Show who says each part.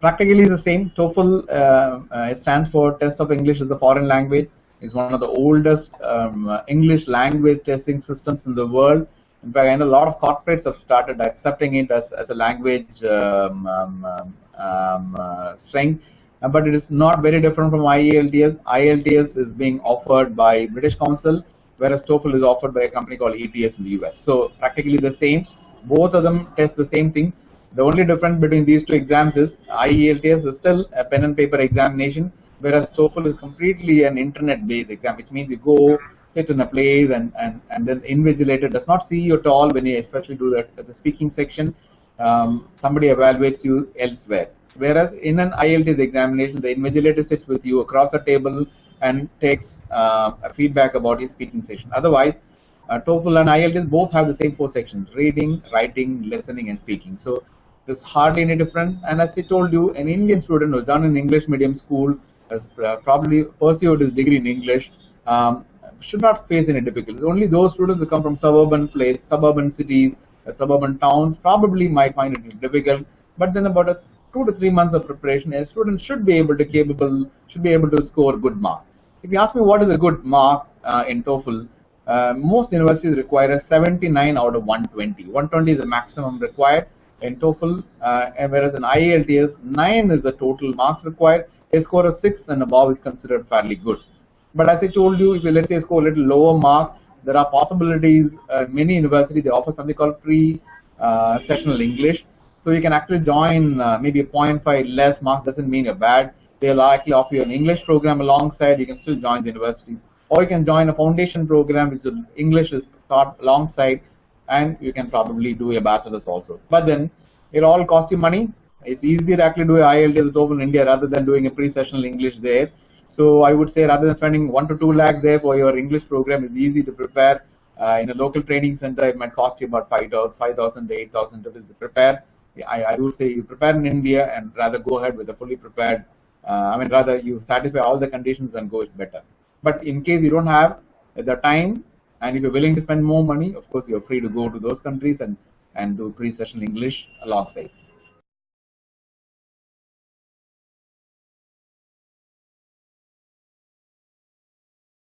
Speaker 1: Practically the same. Toefl it stands for Test of English as a Foreign Language. It's one of the oldest English language testing systems in the world. In fact, I know a lot of corporates have started accepting it as a language strength. But it is not very different from IELTS. IELTS is being offered by British Council, whereas Toefl is offered by a company called ETS in the US. So practically the same. Both of them test the same thing. The only difference between these two exams is IELTS is still a pen and paper examination, whereas Toefl is completely an internet-based exam, which means you go sit in a place and then the invigilator does not see you at all when you especially do the speaking section. Somebody evaluates you elsewhere. Whereas in an IELTS examination, the invigilator sits with you across the table and takes feedback about your speaking session. Otherwise, Toefl and IELTS both have the same 4 sections: reading, writing, listening, and speaking. So there's hardly any difference. And as I told you, an Indian student who's done in English medium school, has probably pursued his degree in English, should not face any difficulties. Only those students who come from suburban cities, suburban towns probably might find it difficult. But then about 2 to 3 months of preparation, a student should be able to score good mark. If you ask me what is a good mark in Toefl, most universities require a 79 out of 120. 120 is the maximum required in Toefl, whereas in IELTS, 9 is the total marks required. A score of 6 and above is considered fairly good. But as I told you, if you let's say score a little lower marks, there are possibilities. Many universities, they offer something called pre-sessional English. So you can actually join maybe a 0.5 less marks, doesn't mean you're bad. They'll actually offer you an English program alongside. You can still join the university. Or you can join a foundation program which English is taught alongside, and you can probably do a bachelor's also. But then it all costs you money. It's easier to actually do an IELTS Toefl in India rather than doing a pre-sessional English there. So I would say rather than spending 1 to 2 lakhs there for your English program, it's easy to prepare. In a local training center, it might cost you about 5,000 to 8,000 to prepare. I would say you prepare in India and rather go ahead with a fully prepared. Rather you satisfy all the conditions and go is better. But in case you don't have the time and if you're willing to spend more money, of course, you're free to go to those countries and do pre-sessional English alongside.